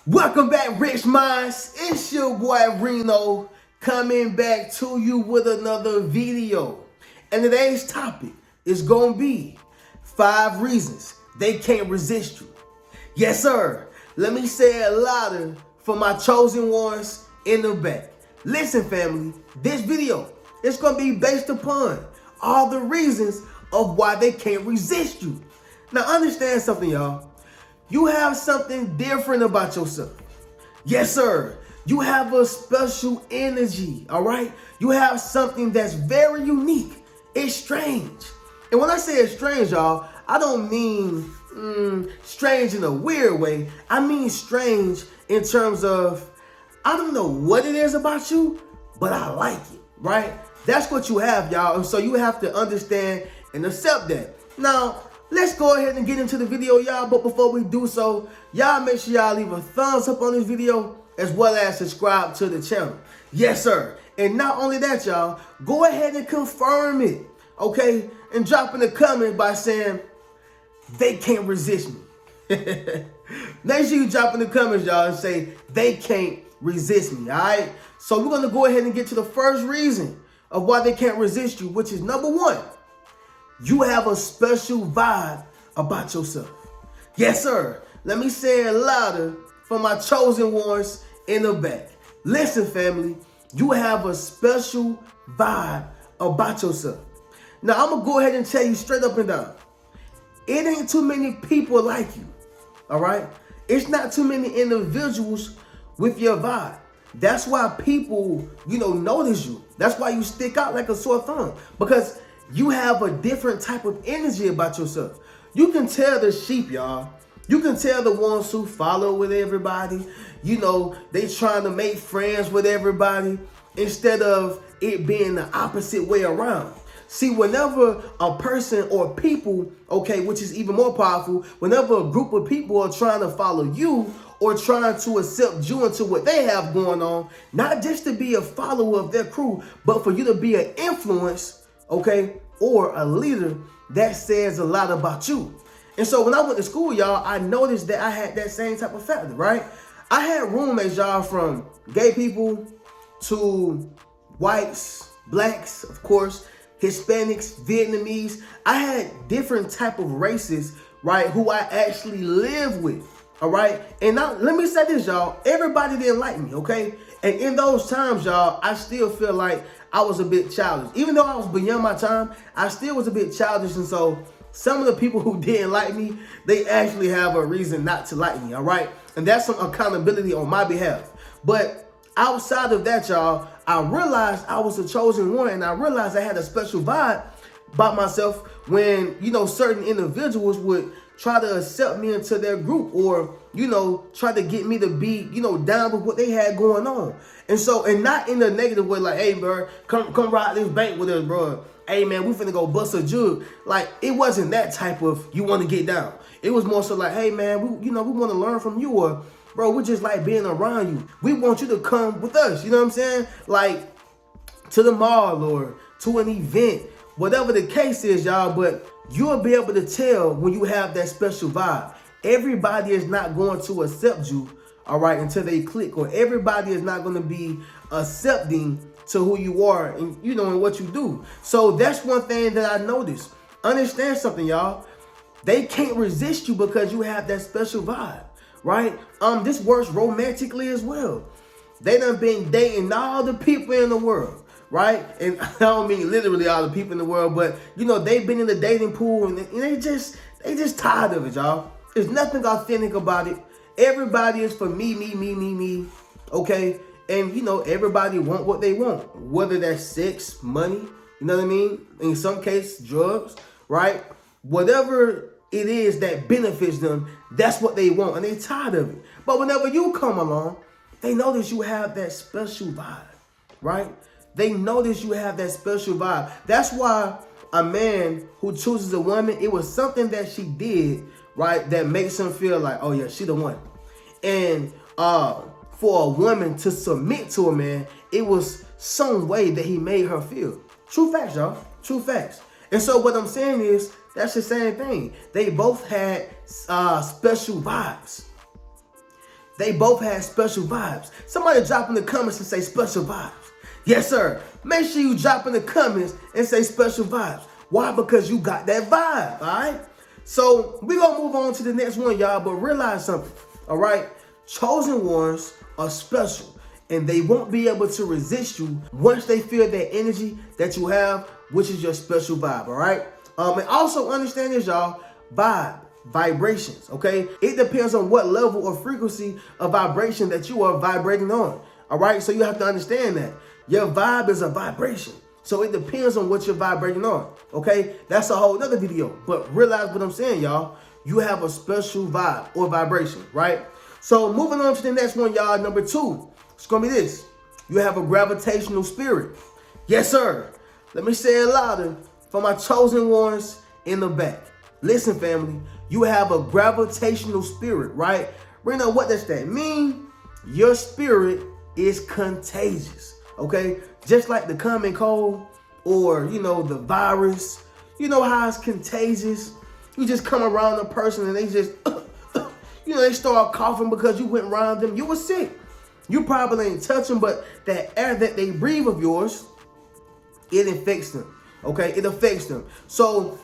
Welcome back, Rich Minds. It's your boy Reno coming back to you with another video. And today's topic is gonna be 5 reasons they can't resist you. Yes, sir. Let me say it louder for my chosen ones in the back. Listen, family, this video is gonna be based upon all the reasons of why they can't resist you. Now, understand something, y'all. You have something different about yourself. Yes, sir. You have a special energy, all right? You have something that's very unique. It's strange. And when I say it's strange, y'all, I don't mean strange in a weird way. I mean strange in terms of, I don't know what it is about you, but I like it, right? That's what you have, y'all. And so you have to understand and accept that. Now, let's go ahead and get into the video, y'all. But before we do so, y'all make sure y'all leave a thumbs up on this video as well as subscribe to the channel. Yes, sir. And not only that, y'all, go ahead and confirm it, okay? And drop in the comment by saying, they can't resist me. Make sure you drop in the comments, y'all, and say, they can't resist me, all right? So we're going to go ahead and get to the first reason of why they can't resist you, which is number one. You have a special vibe about yourself. Yes, sir. Let me say it louder for my chosen ones in the back. Listen, family, you have a special vibe about yourself. Now, I'm going to go ahead and tell you straight up and down. It ain't too many people like you, all right? It's not too many individuals with your vibe. That's why people, notice you. That's why you stick out like a sore thumb, because you have a different type of energy about yourself. You can tell the sheep, y'all. You can tell the ones who follow with everybody. They trying to make friends with everybody instead of it being the opposite way around. See, whenever a person or people, okay, which is even more powerful, whenever a group of people are trying to follow you or trying to accept you into what they have going on, not just to be a follower of their crew, but for you to be an influence, okay, or a leader, that says a lot about you. And so when I went to school, y'all, I noticed that I had that same type of factor, right? I had roommates, y'all, from gay people to whites, blacks, of course, Hispanics, Vietnamese. I had different type of races, right, who I actually live with, all right? And now, let me say this, y'all. Everybody didn't like me, okay? And in those times, y'all, I still feel like I was a bit childish. Even though I was beyond my time, I still was a bit childish. And so some of the people who didn't like me, they actually have a reason not to like me, all right? And that's some accountability on my behalf. But outside of that, y'all, I realized I was the chosen one, and I realized I had a special vibe about myself when, certain individuals would try to accept me into their group or, try to get me to be, down with what they had going on. And so, and not in a negative way, like, hey, bro, come ride this bank with us, bro. Hey, man, we finna go bust a jug. Like, it wasn't that type of, you want to get down. It was more so like, hey, man, we want to learn from you, or, bro, we just like being around you. We want you to come with us. You know what I'm saying? Like, to the mall or to an event, whatever the case is, y'all. But you'll be able to tell when you have that special vibe. Everybody is not going to accept you, all right, until they click. Or everybody is not going to be accepting to who you are and, and what you do. So that's one thing that I noticed. Understand something, y'all. They can't resist you because you have that special vibe, right? This works romantically as well. They done been dating all the people in the world, right? And I don't mean literally all the people in the world, but they've been in the dating pool and they just tired of it, y'all. There's nothing authentic about it. Everybody is for me, okay? And everybody want what they want, whether that's sex, money, you know what I mean? In some cases, drugs, right? Whatever it is that benefits them, that's what they want, and they tired of it. But whenever you come along, they notice you have that special vibe, right? They notice you have that special vibe. That's why a man who chooses a woman, it was something that she did, right, that makes him feel like, oh yeah, she the one. And for a woman to submit to a man, it was some way that he made her feel. True facts, y'all. True facts. And so what I'm saying is, that's the same thing. They both had special vibes. They both had special vibes. Somebody drop in the comments and say special vibes. Yes, sir. Make sure you drop in the comments and say special vibes. Why? Because you got that vibe, all right? So we're going to move on to the next one, y'all, but realize something, all right? Chosen ones are special, and they won't be able to resist you once they feel that energy that you have, which is your special vibe, all right? And also understand this, y'all, vibrations, okay? It depends on what level or frequency of vibration that you are vibrating on, all right? So you have to understand that. Your vibe is a vibration. So it depends on what you're vibrating on, okay? That's a whole other video. But realize what I'm saying, y'all. You have a special vibe or vibration, right? So moving on to the next one, y'all. Number 2, it's going to be this. You have a gravitational spirit. Yes, sir. Let me say it louder for my chosen ones in the back. Listen, family. You have a gravitational spirit, right? Reno, what does that mean? Your spirit is contagious, okay? Just like the common cold or, the virus. You know how it's contagious? You just come around a person and they just, they start coughing because you went around them. You were sick. You probably ain't touch them, but that air that they breathe of yours, it infects them, okay? It affects them. So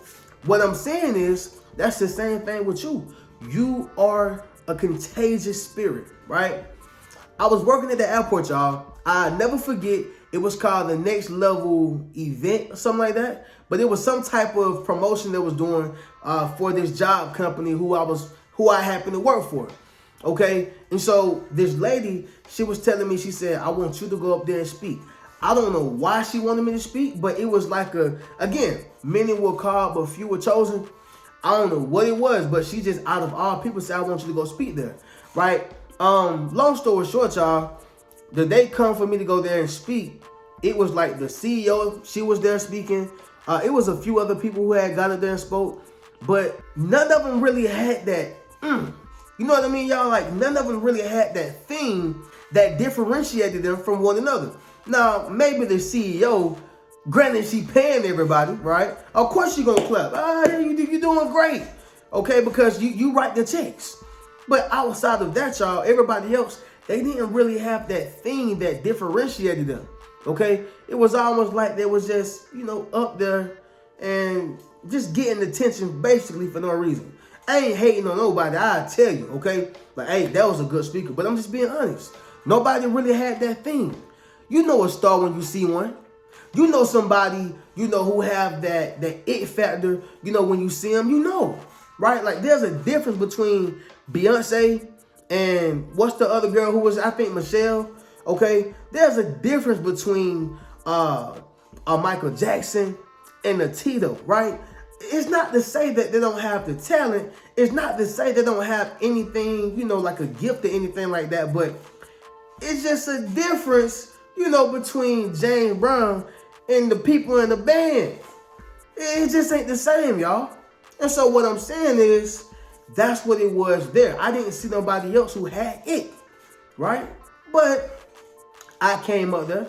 what I'm saying is, that's the same thing with you. You are a contagious spirit, right? I was working at the airport, y'all. I never forget, it was called the Next Level event or something like that. But it was some type of promotion that was doing for this job company who I happened to work for. Okay? And so this lady, she was telling me, she said, I want you to go up there and speak. I don't know why she wanted me to speak, but it was like again, many were called, but few were chosen. I don't know what it was, but she just, out of all people, said, I want you to go speak there, right? Long story short, y'all, the day come for me to go there and speak, it was like the CEO, she was there speaking. It was a few other people who had got up there and spoke, but none of them really had that, you know what I mean, y'all? Like, none of them really had that thing that differentiated them from one another. Now, maybe the CEO, granted, she paying everybody, right? Of course she gonna clap. You're doing great, okay? Because you write the checks. But outside of that, y'all, everybody else, they didn't really have that thing that differentiated them, okay? It was almost like they was just, up there and just getting attention basically for no reason. I ain't hating on nobody, I tell you, okay? Like, hey, that was a good speaker, but I'm just being honest. Nobody really had that thing. You know a star when you see one. You know somebody, who have that it factor, when you see them, right? Like, there's a difference between Beyonce and what's the other girl who was, I think, Michelle, okay? There's a difference between Michael Jackson and a Tito, right? It's not to say that they don't have the talent. It's not to say they don't have anything, like a gift or anything like that, but it's just a difference, between James Brown and the people in the band. It just ain't the same, y'all. And so what I'm saying is, that's what it was there. I didn't see nobody else who had it, right? But I came up there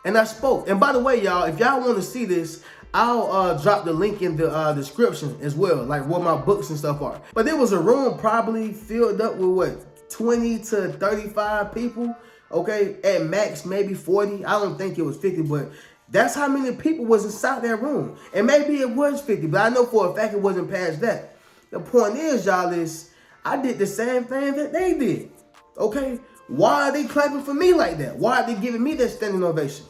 and I spoke. And by the way, y'all, if y'all want to see this, I'll drop the link in the description as well, like where my books and stuff are. But there was a room probably filled up with 20 to 35 people, okay? At max, maybe 40. I don't think it was 50, but that's how many people was inside that room. And maybe it was 50, but I know for a fact it wasn't past that. The point is, y'all, is I did the same thing that they did, okay? Why are they clapping for me like that? Why are they giving me that standing ovation?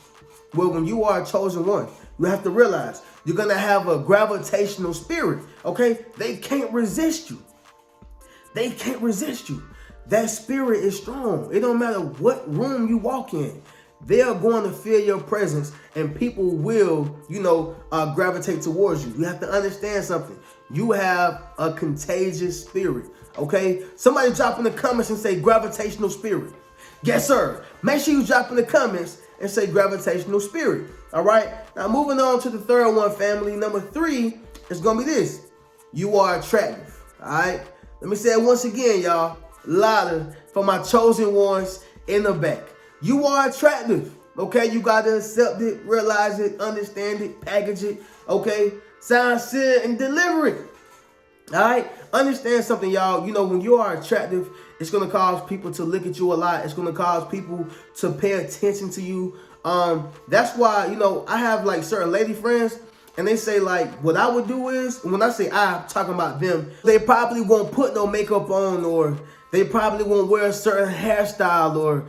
Well, when you are a chosen one, you have to realize you're going to have a gravitational spirit, okay? They can't resist you. They can't resist you. That spirit is strong. It don't matter what room you walk in. They're going to feel your presence and people will, gravitate towards you. You have to understand something. You have a contagious spirit, okay? Somebody drop in the comments and say gravitational spirit. Yes, sir. Make sure you drop in the comments and say gravitational spirit, all right? Now, moving on to the third one, family. Number 3 is going to be this. You are attractive, all right? Let me say it once again, y'all. Louder for my chosen ones in the back. You are attractive, okay? You got to accept it, realize it, understand it, package it, okay? Sign, seal, and deliver it, all right? Understand something, y'all. When you are attractive, It's gonna cause people to look at you a lot. It's gonna cause people to pay attention to you. That's why, I have like certain lady friends, and they say like, what I would do is, when I say I'm talking about them, they probably won't put no makeup on, or they probably won't wear a certain hairstyle, or,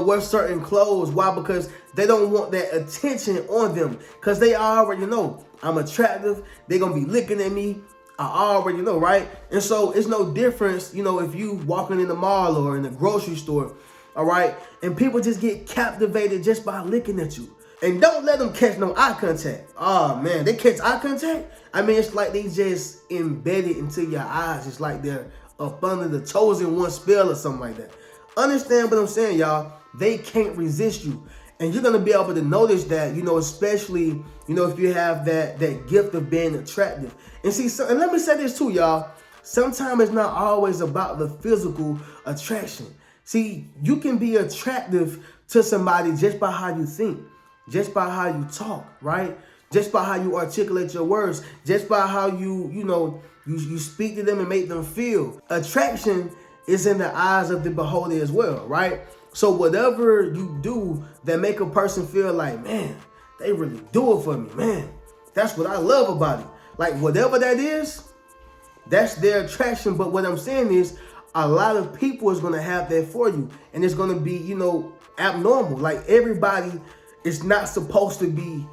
wear certain clothes. Why? Because they don't want that attention on them, because they already know I'm attractive. They're gonna be looking at me. I already know, right? And so it's no difference, if you walking in the mall or in the grocery store, all right? And people just get captivated just by looking at you. And don't let them catch no eye contact. Oh, man, they catch eye contact? I mean, it's like they just embedded into your eyes. It's like they're up under the chosen one spell or something like that. Understand what I'm saying, y'all? They can't resist you. And you're going to be able to notice that, especially, if you have that gift of being attractive. And see, and let me say this too, y'all. Sometimes it's not always about the physical attraction. See, you can be attractive to somebody just by how you think, just by how you talk, right? Just by how you articulate your words, just by how you speak to them and make them feel. Attraction is in the eyes of the beholder as well, right? So whatever you do that make a person feel like, man, they really do it for me, man. That's what I love about it. Like whatever that is, that's their attraction. But what I'm saying is a lot of people is going to have that for you. And it's going to be, abnormal. Like everybody is not supposed to be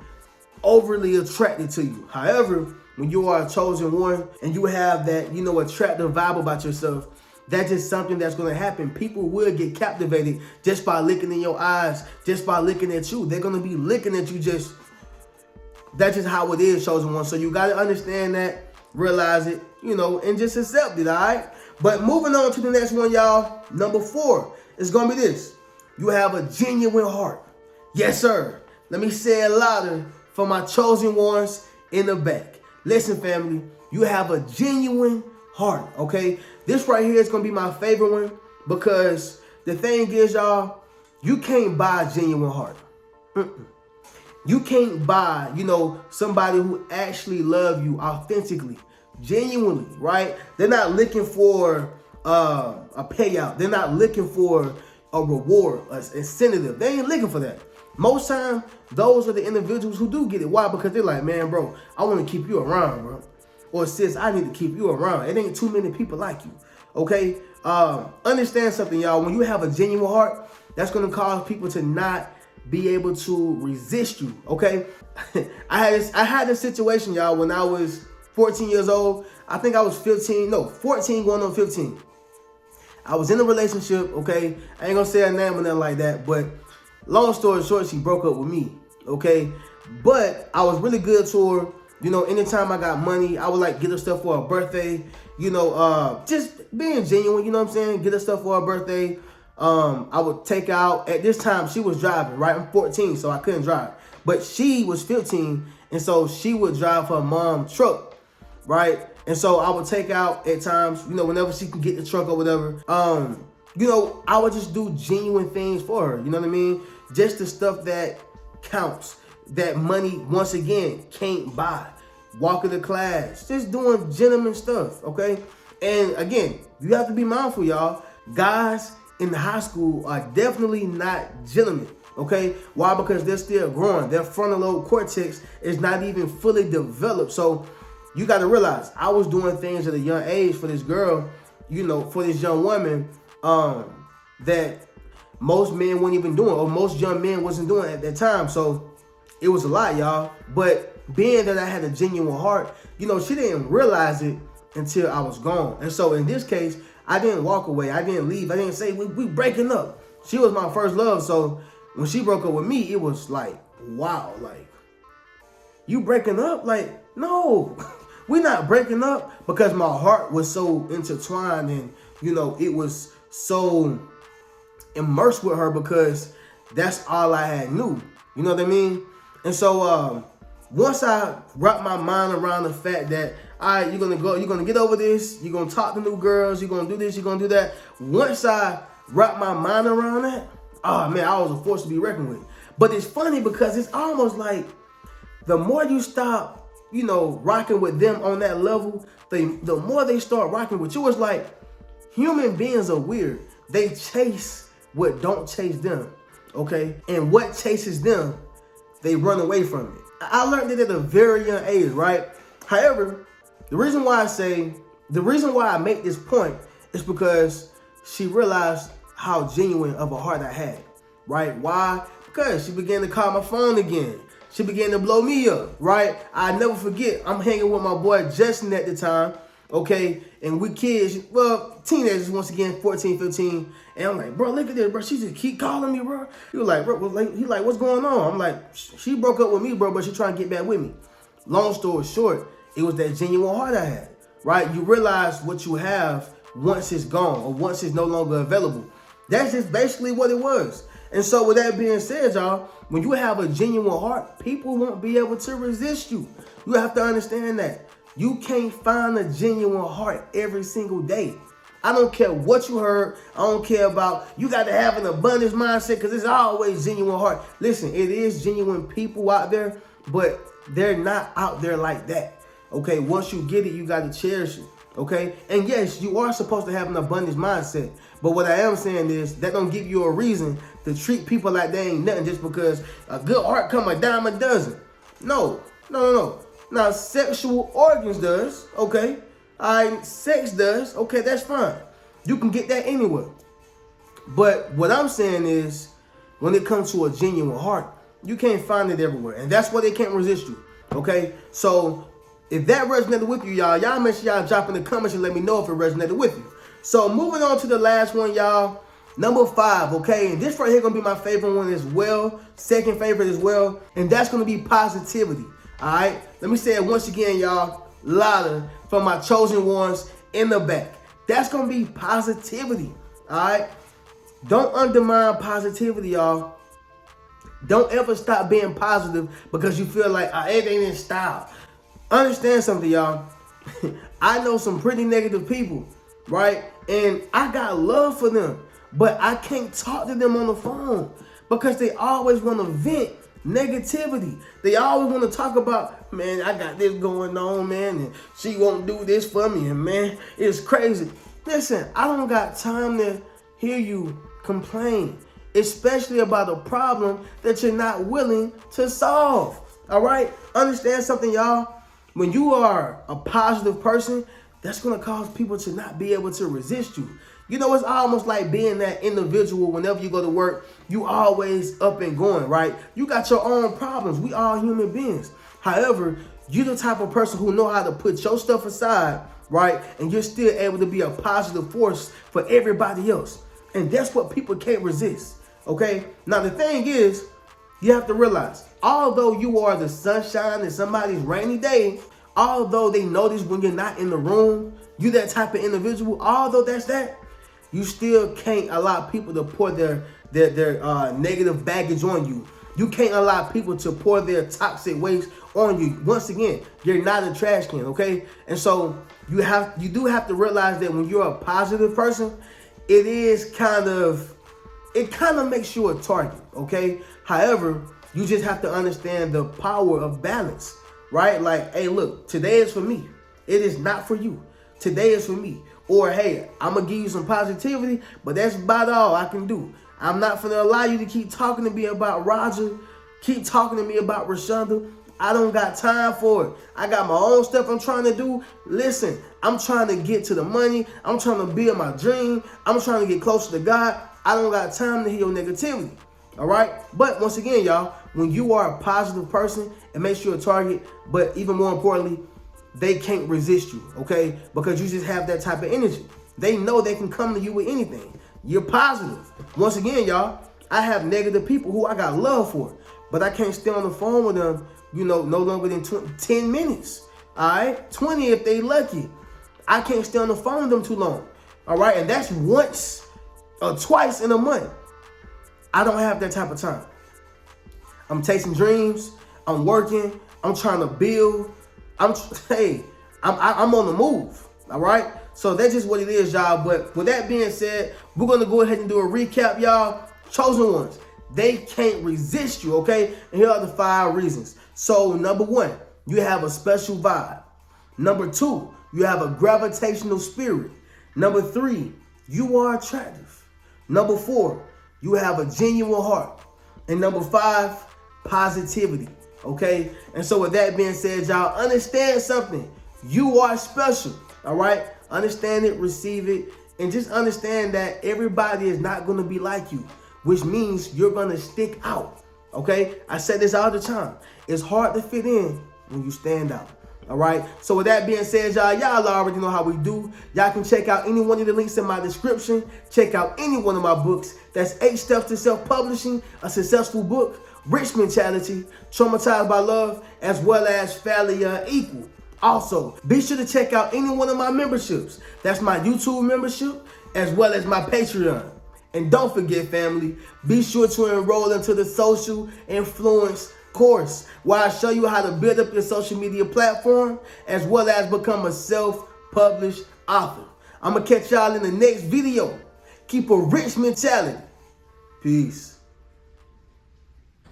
overly attracted to you. However, when you are a chosen one and you have that, attractive vibe about yourself, that's just something that's going to happen. People will get captivated just by looking in your eyes, just by looking at you. They're going to be looking at you that's just how it is, chosen one. So you got to understand that, realize it, and just accept it, all right? But moving on to the next one, y'all. Number 4 is going to be this. You have a genuine heart. Yes, sir. Let me say it louder for my chosen ones in the back. Listen, family, you have a genuine heart, okay? This right here is going to be my favorite one because the thing is, y'all, you can't buy a genuine heart. You can't buy, somebody who actually love you authentically, genuinely, right? They're not looking for a payout. They're not looking for a reward, an incentive. They ain't looking for that. Most time, those are the individuals who do get it. Why? Because they're like, man, bro, I want to keep you around, bro. Or sis, I need to keep you around. It ain't too many people like you, okay? Understand something, y'all. When you have a genuine heart, that's going to cause people to not be able to resist you, okay? I had this situation, y'all, when I was 14 years old. I think I was 14 going on 15. I was in a relationship, okay? I ain't gonna say her name or nothing like that, but long story short, she broke up with me, okay? But I was really good to her. Anytime I got money, I would like get her stuff for her birthday, just being genuine, you know what I'm saying? Get her stuff for her birthday. I would take out, at this time, she was driving, right? I'm 14, so I couldn't drive. But she was 15, and so she would drive her mom's truck, right? And so I would take out at times, whenever she could get the truck or whatever. I would just do genuine things for her, you know what I mean? Just the stuff that counts, that money, once again, can't buy. Walking to class, just doing gentleman stuff, okay? And again, you have to be mindful, y'all. Guys in high school are definitely not gentlemen, okay? Why? Because they're still growing. Their frontal lobe cortex is not even fully developed. So you got to realize, I was doing things at a young age for this girl, for this young woman, that most men weren't even doing, or most young men wasn't doing at that time. So it was a lot, y'all. But being that I had a genuine heart, she didn't realize it until I was gone. And so in this case, I didn't walk away. I didn't leave. I didn't say, we breaking up. She was my first love. So when she broke up with me, it was like, wow, like, you breaking up? Like, no, we're not breaking up, because my heart was so intertwined and, it was so immersed with her because that's all I had knew. You know what I mean? And so once I wrapped my mind around the fact that, all right, you're gonna get over this, you're gonna talk to new girls, you're gonna do this, you're gonna do that. Once I wrapped my mind around that, oh man, I was a force to be reckoned with. But it's funny because it's almost like the more you stop, rocking with them on that level, the more they start rocking with you. It's like Human beings are weird. They chase what don't chase them, okay? And what chases them, they run away from it. I learned it at a very young age, right? However, the reason why I make this point is because she realized how genuine of a heart I had, right? Why? Because she began to call my phone again. She began to blow me up, right? I never forget, I'm hanging with my boy Justin at the time, okay? And we kids, well, teenagers once again, 14, 15. And I'm like, bro, look at this, bro. She just keep calling me, bro. He was like, bro, what's going on? I'm like, she broke up with me, bro, but she trying to get back with me. Long story short, it was that genuine heart I had, right? You realize what you have once it's gone or once it's no longer available. That's just basically what it was. And so with that being said, y'all, when you have a genuine heart, people won't be able to resist you. You have to understand that. You can't find a genuine heart every single day. I don't care what you heard. I don't care about, you got to have an abundance mindset because it's always genuine heart. Listen, it is genuine people out there, but they're not out there like that. Okay, once you get it, you got to cherish it. Okay, and yes, you are supposed to have an abundance mindset. But what I am saying is that don't give you a reason to treat people like they ain't nothing just because a good heart come a dime a dozen. No. Now, sexual organs does, okay? All right, sex does, okay, that's fine. You can get that anywhere. But what I'm saying is, when it comes to a genuine heart, you can't find it everywhere. And that's why they can't resist you, okay? So, if that resonated with you, y'all make sure y'all drop in the comments and let me know if it resonated with you. So, moving on to the last one, y'all. Number 5, okay? And this right here gonna be my favorite one as well. Second favorite as well. And that's gonna be positivity. All right, let me say it once again, y'all, louder for my chosen ones in the back. That's gonna be positivity. All right, don't undermine positivity, y'all. Don't ever stop being positive because you feel like it ain't in style. Understand something, y'all. I know some pretty negative people, right? And I got love for them, but I can't talk to them on the phone because they always want to vent negativity. They always want to talk about, man, I got this going on, man, and she won't do this for me, and man, it's crazy. Listen, I don't got time to hear you complain, especially about a problem that you're not willing to solve. All right? Understand something, y'all. When you are a positive person, that's going to cause people to not be able to resist you. You know, it's almost like being that individual whenever you go to work, you always up and going, right? You got your own problems. We all human beings. However, you're the type of person who know how to put your stuff aside, right? And you're still able to be a positive force for everybody else. And that's what people can't resist, okay? Now, the thing is, you have to realize, although you are the sunshine in somebody's rainy day, although they notice when you're not in the room, you that type of individual, although that's that, you still can't allow people to pour their negative baggage on you. You can't allow people to pour their toxic waste on you. Once again, you're not a trash can, okay? And so you do have to realize that when you're a positive person, it kind of makes you a target, okay? However, you just have to understand the power of balance, right? Like, hey, look, today is for me. It is not for you. Today is for me. Or, hey, I'm going to give you some positivity, but that's about all I can do. I'm not going to allow you to keep talking to me about Roger, keep talking to me about Rashonda. I don't got time for it. I got my own stuff I'm trying to do. Listen, I'm trying to get to the money. I'm trying to build my dream. I'm trying to get closer to God. I don't got time to hear your negativity. All right? But once again, y'all, when you are a positive person, it makes you a target. But even more importantly, they can't resist you, okay? Because you just have that type of energy. They know they can come to you with anything. You're positive. Once again, y'all, I have negative people who I got love for, but I can't stay on the phone with them, you know, no longer than 10 minutes, all right? 20 if they lucky. I can't stay on the phone with them too long, all right? And that's once or twice in a month. I don't have that type of time. I'm chasing dreams. I'm working. I'm trying to build. I'm on the move, all right? So that's just what it is, y'all. But with that being said, we're going to go ahead and do a recap, y'all. Chosen ones, they can't resist you, okay? And here are the 5 reasons. So number 1, you have a special vibe. Number 2, you have a gravitational spirit. Number 3, you are attractive. Number 4, you have a genuine heart. And number 5, positivity. Okay? And so with that being said, y'all, understand something. You are special. All right? Understand it, receive it, and just understand that everybody is not going to be like you, which means you're going to stick out. Okay? I say this all the time. It's hard to fit in when you stand out. All right. So with that being said, y'all already know how we do. Y'all can check out any one of the links in my description. Check out any one of my books. That's 8 Steps to Self-Publishing, a Successful Book, Rich Mentality, Traumatized by Love, as well as Failure Equal. Also, be sure to check out any one of my memberships. That's my YouTube membership, as well as my Patreon. And don't forget, family, be sure to enroll into the Social Influence course, where I show you how to build up your social media platform, as well as become a self-published author. I'm going to catch y'all in the next video. Keep a rich mentality. Peace.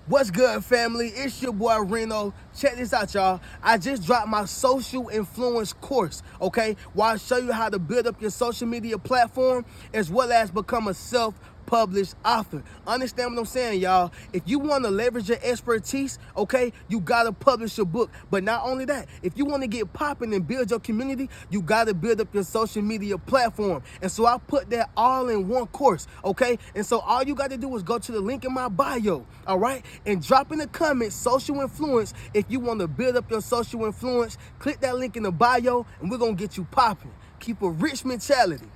What's good, family? It's your boy Reno. Check this out, y'all. I just dropped my social influence course, okay? Where I show you how to build up your social media platform, as well as become a self-published author. Understand what I'm saying, y'all? If you want to leverage your expertise, okay, you got to publish your book. But not only that, if you want to get popping and build your community, you got to build up your social media platform. And so I put that all in one course, okay? And so all you got to do is go to the link in my bio, all right? And drop in the comments, social influence. If you want to build up your social influence, click that link in the bio, and we're going to get you popping. Keep a rich mentality.